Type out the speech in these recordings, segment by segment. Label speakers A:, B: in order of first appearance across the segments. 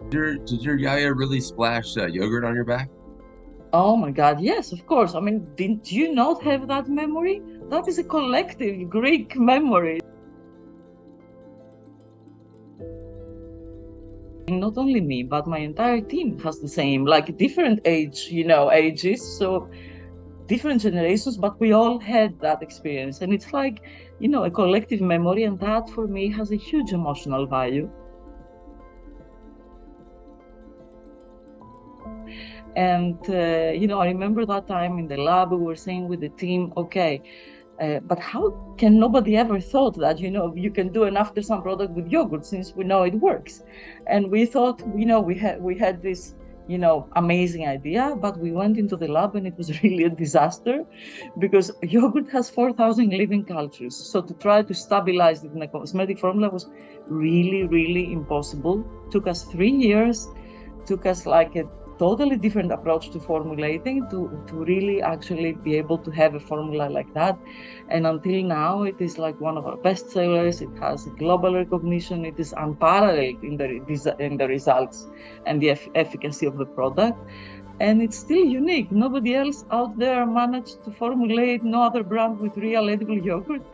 A: Did your yaya really splash yogurt on your back?
B: Oh my God, yes, of course. I mean, didn't you not have that memory? That is a collective Greek memory. Not only me, but my entire team has the same, like different ages. So different generations, but we all had that experience. And it's like, a collective memory. And that for me has a huge emotional value. And, I remember that time in the lab, we were saying with the team, okay, but how can nobody ever thought that, you can do an after sun product with yogurt since we know it works? And we thought, we had this, amazing idea, but we went into the lab and it was really a disaster because yogurt has 4,000 living cultures. So to try to stabilize it in a cosmetic formula was really, really impossible. Took us 3 years, took us like a totally different approach to formulating to really actually be able to have a formula like that. And until now, it is like one of our best sellers. It has global recognition. It is unparalleled in the results and the efficacy of the product. And it's still unique. Nobody else out there managed to formulate, no other brand with real edible yogurt.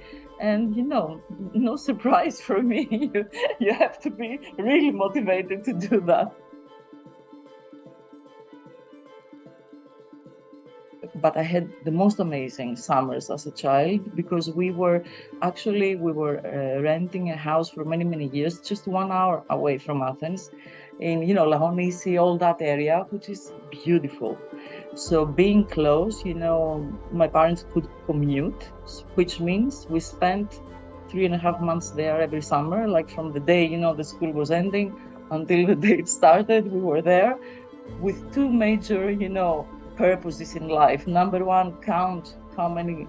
B: And no surprise for me. You have to be really motivated to do that. But I had the most amazing summers as a child because we were renting a house for many, many years, just 1 hour away from Athens in, Laonisi, all that area, which is beautiful. So being close, my parents could commute, which means we spent 3.5 months there every summer, like from the day, the school was ending until the day it started, we were there with two major, purposes in life. Number one, count how many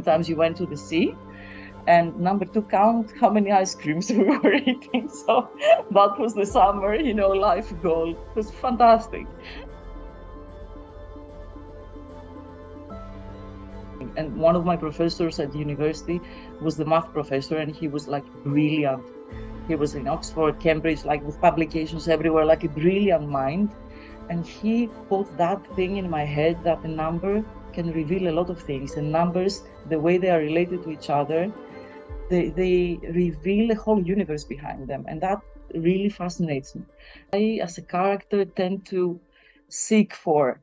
B: times you went to the sea. And number two, count how many ice creams we were eating. So that was the summer, life goal. It was fantastic. And one of my professors at university was the math professor, and he was like brilliant. He was in Oxford, Cambridge, like with publications everywhere, like a brilliant mind. And he put that thing in my head that a number can reveal a lot of things. And numbers, the way they are related to each other, they reveal a whole universe behind them. And that really fascinates me. I, as a character, tend to seek for,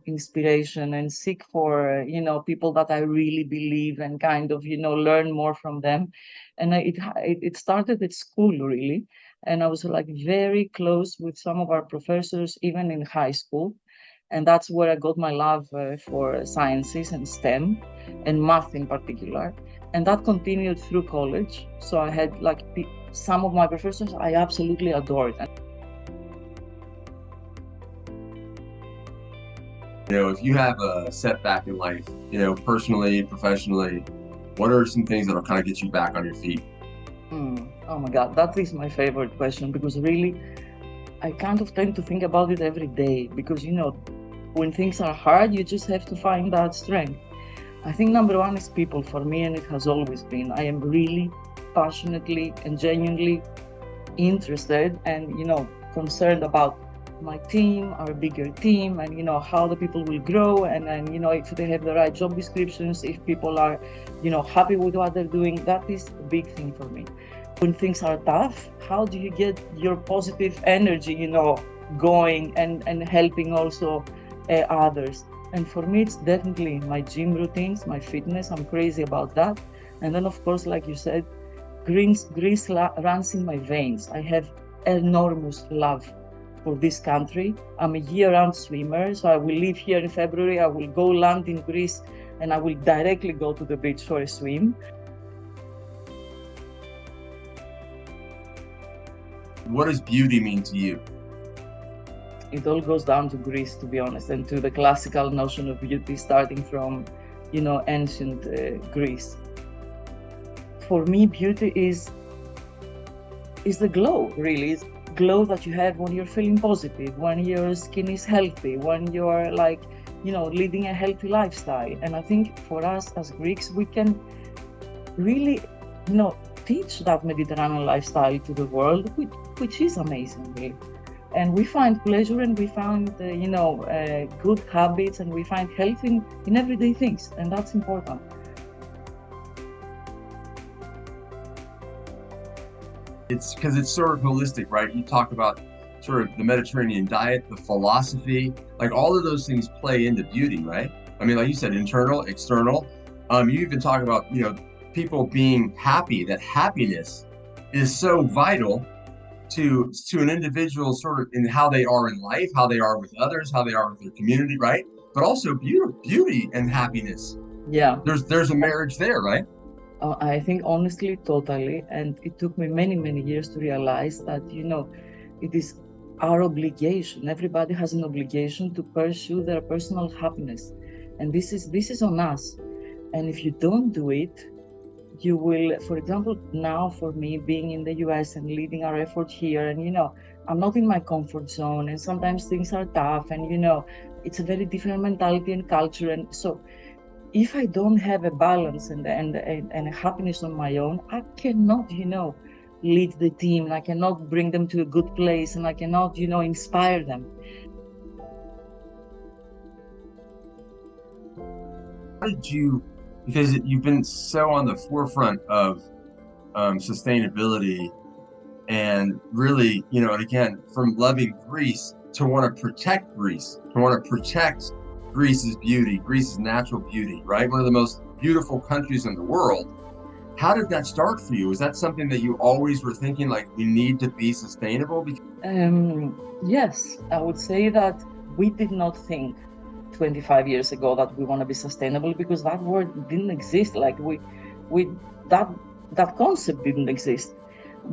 B: inspiration and seek for, people that I really believe and kind of, learn more from them. And it started at school, really. And I was like very close with some of our professors, even in high school. And that's where I got my love for sciences and STEM and math in particular. And that continued through college. So I had like some of my professors I absolutely adored.
A: If you have a setback in life, personally, professionally, what are some things that'll kind of get you back on your feet?
B: Oh my God, that is my favorite question because really, I kind of tend to think about it every day because, when things are hard, you just have to find that strength. I think number one is people for me, and it has always been. I am really passionately and genuinely interested and, concerned about my team, our bigger team, and, how the people will grow. And if they have the right job descriptions, if people are, happy with what they're doing, that is a big thing for me. When things are tough, how do you get your positive energy, going and helping also others? And for me, it's definitely my gym routines, my fitness. I'm crazy about that. And then, of course, like you said, Greece runs in my veins. I have enormous love for this country. I'm a year-round swimmer, so I will leave here in February. I will go land in Greece, and I will directly go to the beach for a swim.
A: What does beauty mean to you?
B: It all goes down to Greece, to be honest, and to the classical notion of beauty starting from, ancient Greece. For me, beauty is the glow, really. It's glow that you have when you're feeling positive, when your skin is healthy, when you're like, leading a healthy lifestyle. And I think for us as Greeks, we can really, teach that Mediterranean lifestyle to the world, which is amazing, really. And we find pleasure, and we find, good habits, and we find health in everyday things, and that's important.
A: It's because it's sort of holistic, right? You talk about sort of the Mediterranean diet, the philosophy, like all of those things play into beauty, right? I mean, like you said, internal, external. You even talk about, people being happy, that happiness is so vital to an individual sort of in how they are in life, how they are with others, how they are with their community, right? But also beauty and happiness.
B: Yeah.
A: There's a marriage there, right?
B: I think honestly, totally. And it took me many, many years to realize that, it is our obligation. Everybody has an obligation to pursue their personal happiness. And this is on us. And if you don't do it, you will, for example, now for me being in the US and leading our effort here, and I'm not in my comfort zone, and sometimes things are tough, and it's a very different mentality and culture. And so if I don't have a balance and a happiness on my own, I cannot, lead the team, and I cannot bring them to a good place, and I cannot, inspire them.
A: How did you, because you've been so on the forefront of sustainability, and really, and again, from loving Greece to want to protect Greece, to want to protect Greece's beauty, Greece's natural beauty, right? One of the most beautiful countries in the world. How did that start for you? Was that something that you always were thinking, like, we need to be sustainable?
B: Yes, I would say that we did not think 25 years ago that we want to be sustainable, because that word didn't exist. Like that concept didn't exist.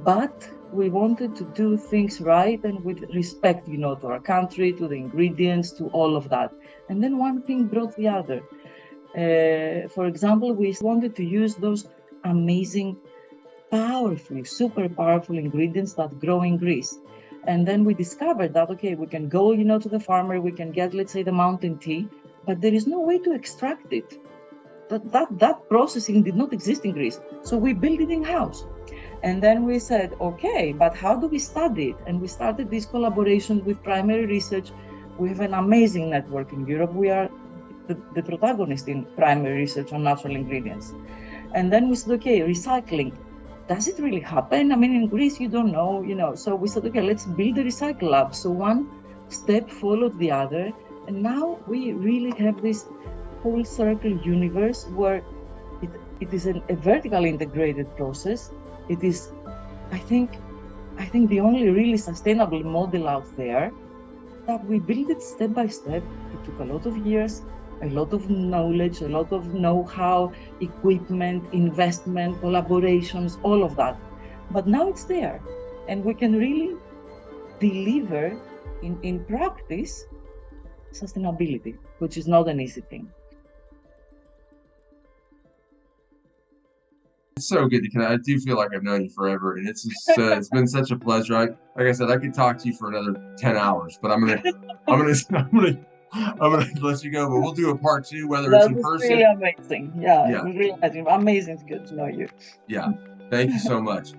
B: But we wanted to do things right and with respect, to our country, to the ingredients, to all of that. And then one thing brought the other. For example, we wanted to use those amazing, powerful, super powerful ingredients that grow in Greece. And then we discovered that, okay, we can go, to the farmer, we can get, let's say, the mountain tea, but there is no way to extract it. That processing did not exist in Greece. So we built it in-house. And then we said, okay, but how do we study it? And we started this collaboration with primary research. We have an amazing network in Europe. We are the protagonist in primary research on natural ingredients. And then we said, okay, recycling. Does it really happen? I mean, in Greece, you don't know, So we said, okay, let's build a recycle lab. So one step followed the other. And now we really have this full circle universe where it is a vertically integrated process. It is, I think the only really sustainable model out there, that we build it step by step. It took a lot of years, a lot of knowledge, a lot of know-how, equipment, investment, collaborations, all of that. But now it's there, and we can really deliver in practice sustainability, which is not an easy thing.
A: It's so good to connect. I do feel like I've known you forever, and it's been such a pleasure. Like I said, I could talk to you for another 10 hours, but I'm gonna let you go. But we'll do a part 2, whether it's in person.
B: Really amazing. Yeah,
A: Yeah.
B: really amazing to get to know you.
A: Yeah. Thank you so much.